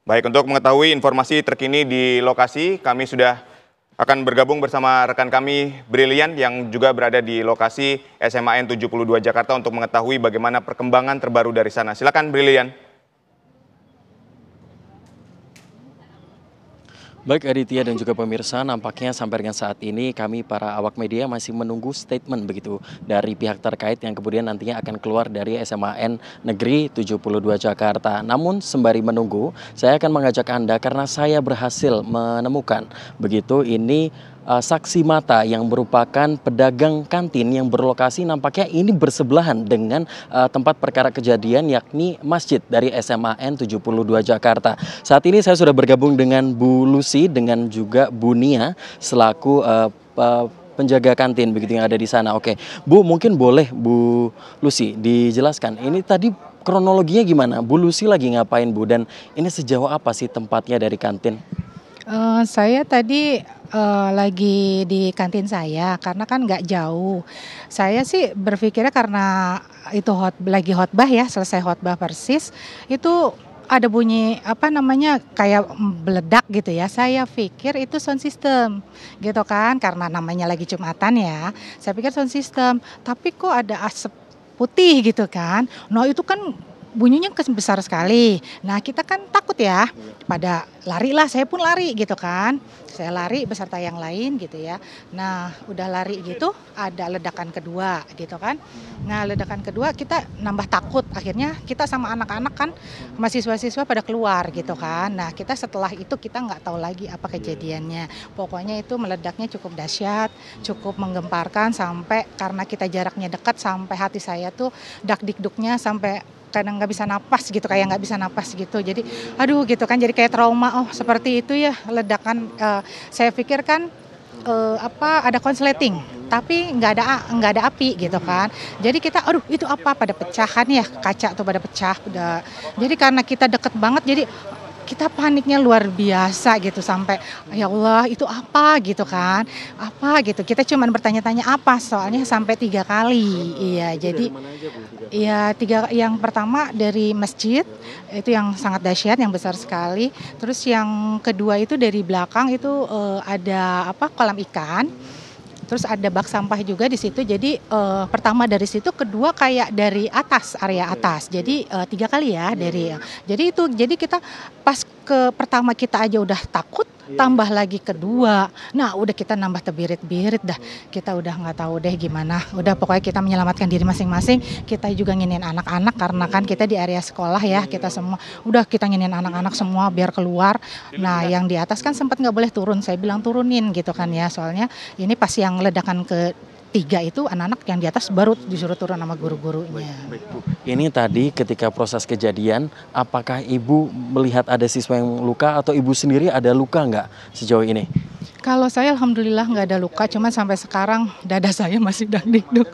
Baik, untuk mengetahui informasi terkini di lokasi, kami sudah akan bergabung bersama rekan kami Brilian yang juga berada di lokasi SMAN 72 Jakarta untuk mengetahui bagaimana perkembangan terbaru dari sana. Silakan Brilian. Baik Aditya dan juga pemirsa, nampaknya sampai dengan saat ini kami para awak media masih menunggu statement begitu dari pihak terkait yang kemudian nantinya akan keluar dari SMAN Negeri 72 Jakarta. Namun sembari menunggu, saya akan mengajak Anda karena saya berhasil menemukan begitu ini saksi mata yang merupakan pedagang kantin yang berlokasi nampaknya ini bersebelahan dengan tempat perkara kejadian yakni masjid dari SMAN 72 Jakarta. Saat ini saya sudah bergabung dengan Bu Lucy dengan juga Bu Nia selaku penjaga kantin begitu yang ada di sana. Oke, Bu, mungkin boleh Bu Lucy dijelaskan ini tadi kronologinya gimana? Bu Lucy lagi ngapain, Bu? Dan ini sejauh apa sih tempatnya dari kantin? Saya tadi lagi di kantin saya karena kan nggak jauh. Saya sih berpikirnya karena itu lagi khotbah ya, selesai khotbah persis itu ada bunyi apa namanya kayak meledak gitu ya. Saya pikir itu sound system gitu kan karena namanya lagi Jumatan ya. Saya pikir sound system, tapi kok ada asap putih gitu kan. Nah itu kan bunyinya besar sekali. Nah kita kan takut ya, pada lari lah, saya pun lari gitu kan. Saya lari beserta yang lain gitu ya. Nah udah lari gitu ada ledakan kedua gitu kan. Nah ledakan kedua kita nambah takut. Akhirnya kita sama anak-anak kan mahasiswa-siswa pada keluar gitu kan. Nah kita setelah itu kita nggak tahu lagi apa kejadiannya. Pokoknya itu meledaknya cukup dahsyat, cukup menggemparkan sampai karena kita jaraknya dekat sampai hati saya tuh dak-dikduknya sampai kadang nggak bisa napas gitu, kayak nggak bisa napas gitu. Jadi aduh gitu kan, jadi kayak trauma. Oh seperti itu ya ledakan. Saya pikir kan ada konsleting tapi nggak ada api gitu kan. Jadi kita aduh itu apa, pada pecahan ya, kaca tuh pada pecah udah. Jadi karena kita deket banget jadi kita paniknya luar biasa gitu sampai ya Allah itu apa gitu kan, apa gitu, kita cuman bertanya-tanya apa, soalnya sampai 3 kali. Iya jadi ya yang pertama dari masjid itu yang sangat dahsyat, yang besar sekali. Terus yang kedua itu dari belakang itu ada kolam ikan. Terus ada bak sampah juga di situ. Jadi pertama dari situ, kedua kayak dari atas, area atas. Jadi 3 kali ya dari. Jadi kita pas ke pertama kita aja udah takut, tambah lagi kedua. Nah udah kita nambah terbirit-birit dah. Kita udah nggak tahu deh gimana. Udah pokoknya kita menyelamatkan diri masing-masing. Kita juga nginin anak-anak karena kan kita di area sekolah ya. Kita semua udah kita nginin anak-anak semua biar keluar. Nah yang di atas kan sempat nggak boleh turun. Saya bilang turunin gitu kan ya. Soalnya ini pas yang ledakan ketiga itu anak-anak yang di atas baru disuruh turun sama guru-gurunya. Baik, Bu. Ini tadi ketika proses kejadian, apakah Ibu melihat ada siswa yang luka atau Ibu sendiri ada luka nggak sejauh ini? Kalau saya alhamdulillah nggak ada luka, cuman sampai sekarang dada saya masih dak-dikduk.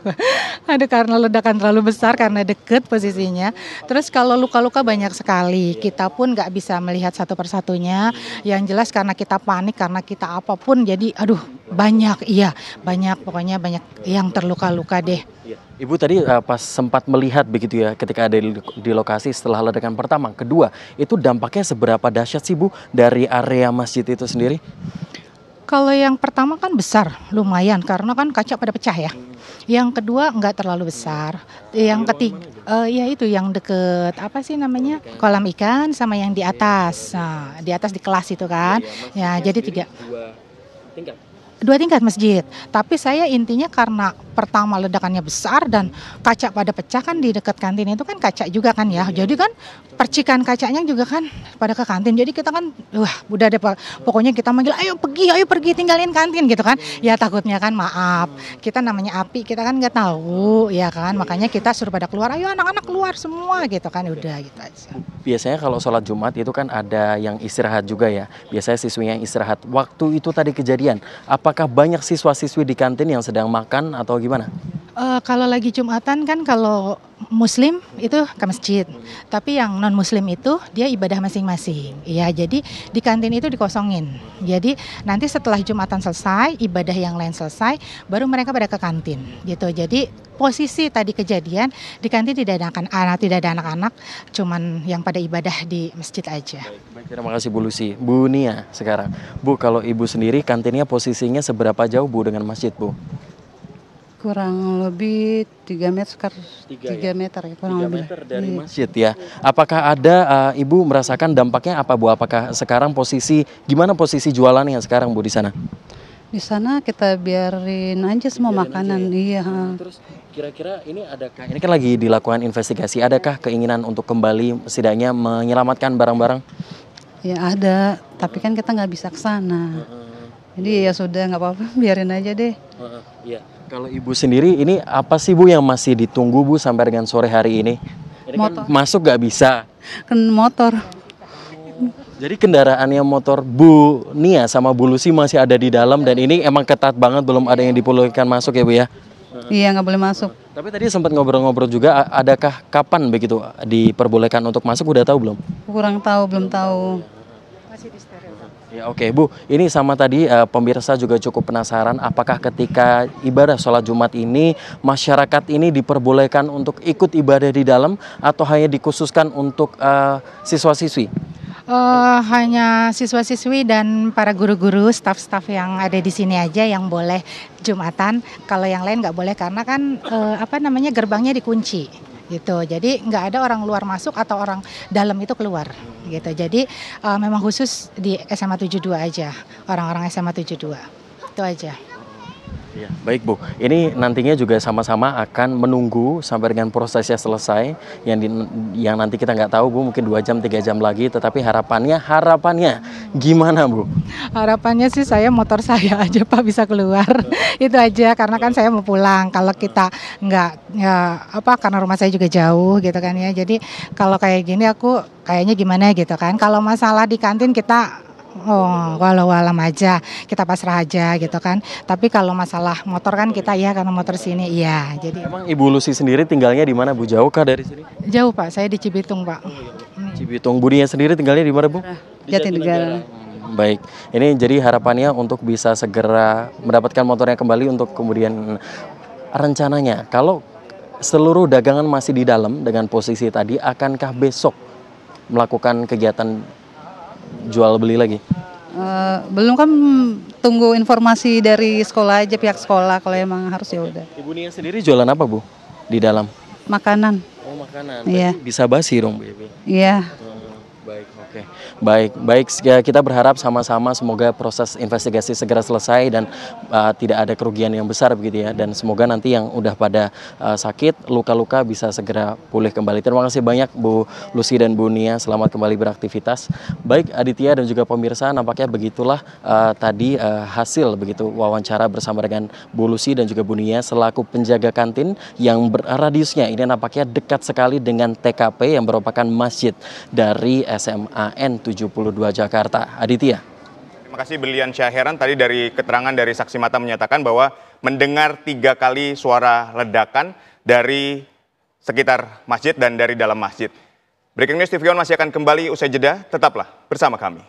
Ada karena ledakan terlalu besar, karena deket posisinya. Terus kalau luka-luka banyak sekali, kita pun nggak bisa melihat satu persatunya. Yang jelas karena kita panik, karena kita apapun, jadi aduh banyak, iya banyak, pokoknya banyak yang terluka-luka deh. Ibu tadi pas sempat melihat begitu ya ketika ada di lokasi setelah ledakan pertama, kedua, itu dampaknya seberapa dahsyat sih Bu dari area masjid itu sendiri? Kalau yang pertama kan besar, lumayan karena kan kaca pada pecah ya. Yang kedua nggak terlalu besar. Yang ketiga, ya itu yang deket apa sih namanya, kolam ikan sama yang di atas. Nah, di atas di kelas itu kan. Ya jadi 2 tingkat masjid. Tapi saya intinya karena pertama ledakannya besar dan kaca pada pecah kan, di dekat kantin itu kan kaca juga kan ya. Jadi kan percikan kacanya juga kan pada ke kantin. Jadi kita kan wah udah deh pokoknya kita manggil ayo pergi tinggalin kantin gitu kan. Ya takutnya kan maaf. Kita namanya api kita kan nggak tahu ya kan. Makanya kita suruh pada keluar, ayo anak-anak keluar semua gitu kan, udah gitu aja. Biasanya kalau sholat Jumat itu kan ada yang istirahat juga ya. Biasanya siswi yang istirahat. Waktu itu tadi kejadian, apakah banyak siswa-siswi di kantin yang sedang makan atau gimana? Kalau lagi Jumatan kan kalau Muslim itu ke masjid, tapi yang non Muslim itu dia ibadah masing-masing. Ya, jadi di kantin itu dikosongin. Jadi nanti setelah Jumatan selesai, ibadah yang lain selesai, baru mereka pada ke kantin, gitu. Jadi posisi tadi kejadian di kantin tidak ada anak-anak, cuman yang pada ibadah di masjid aja. Baik, terima kasih Bu Lucy. Bu Nia sekarang. Bu, kalau Ibu sendiri kantinnya posisinya seberapa jauh Bu dengan masjid Bu? Kurang lebih 3 meter, Tiga 3 meter ya kurang 3 lebih. meter dari Iya. masjid ya. Apakah ada Ibu merasakan dampaknya apa Bu? Apakah sekarang gimana posisi jualannya sekarang Bu di sana? Di sana kita biarin aja semua Biarin makanan, aja ya? iya. Terus kira-kira ini kan lagi dilakukan investigasi, adakah keinginan untuk kembali setidaknya menyelamatkan barang-barang? Ya ada, tapi kan kita nggak bisa ke sana. Jadi ya sudah nggak apa-apa, biarin aja deh. Iya. Kalau Ibu sendiri ini apa sih Bu yang masih ditunggu Bu sampai dengan sore hari ini? Ini kan Motor. masuk nggak bisa. Kan motor. Jadi kendaraannya motor Bu Nia sama Bu Lucy masih ada di dalam dan ini emang ketat banget, belum ada yang diperbolehkan masuk ya Bu ya? Iya nggak boleh masuk. Tapi tadi sempat ngobrol-ngobrol juga, adakah kapan begitu diperbolehkan untuk masuk, udah tahu belum? Kurang tahu, belum tahu. Ya oke Bu, ini sama tadi pemirsa juga cukup penasaran apakah ketika ibadah sholat Jumat ini masyarakat ini diperbolehkan untuk ikut ibadah di dalam atau hanya dikhususkan untuk siswa-siswi? Hanya siswa-siswi dan para guru-guru, staf-staf yang ada di sini aja yang boleh Jumatan. Kalau yang lain nggak boleh karena kan gerbangnya dikunci gitu. Jadi nggak ada orang luar masuk atau orang dalam itu keluar gitu. Jadi memang khusus di SMA 72 aja, orang-orang SMA 72. Itu aja. Ya, baik Bu, ini nantinya juga sama-sama akan menunggu sampai dengan prosesnya selesai yang nanti kita nggak tahu Bu, mungkin 2 jam 3 jam lagi, tetapi harapannya gimana Bu? Harapannya sih motor saya aja Pak bisa keluar. Itu aja karena kan saya mau pulang. Kalau kita nggak karena rumah saya juga jauh gitu kan ya. Jadi kalau kayak gini aku kayaknya gimana gitu kan. Kalau masalah di kantin kita walau alam aja, kita pasrah aja gitu kan. Tapi kalau masalah motor kan kita ya karena motor sini iya. Jadi Emang Ibu Lucy sendiri tinggalnya di mana Bu? Jauh kah dari sini? jauh Pak, saya di Cibitung Pak. Cibitung. Bu Nia sendiri tinggalnya di mana Bu? Di Jatinegara. Baik, ini jadi harapannya untuk bisa segera mendapatkan motornya kembali untuk kemudian rencananya. Kalau seluruh dagangan masih di dalam dengan posisi tadi, akankah besok melakukan kegiatan jual beli lagi? Belum kan, tunggu informasi dari sekolah aja, pihak sekolah kalau emang harus ya udah. Ibu Nia sendiri jualan apa Bu di dalam? Makanan. Oh makanan. Iya. Bisa basi dong Bu. Iya. Baik, oke. Baik, ya, kita berharap sama-sama semoga proses investigasi segera selesai dan tidak ada kerugian yang besar begitu ya. Dan semoga nanti yang udah pada sakit, luka-luka bisa segera pulih kembali. Terima kasih banyak Bu Lucy dan Bu Nia, selamat kembali beraktivitas. Baik Aditya dan juga pemirsa, nampaknya begitulah tadi hasil begitu wawancara bersama dengan Bu Lucy dan juga Bu Nia selaku penjaga kantin yang radiusnya ini nampaknya dekat sekali dengan TKP yang merupakan masjid dari SMAN 72 Jakarta. Aditya. Terima kasih Brilian Syaheran. Tadi dari keterangan dari saksi mata menyatakan bahwa mendengar 3 kali suara ledakan dari sekitar masjid dan dari dalam masjid. Breaking News TV One masih akan kembali usai jeda. Tetaplah bersama kami.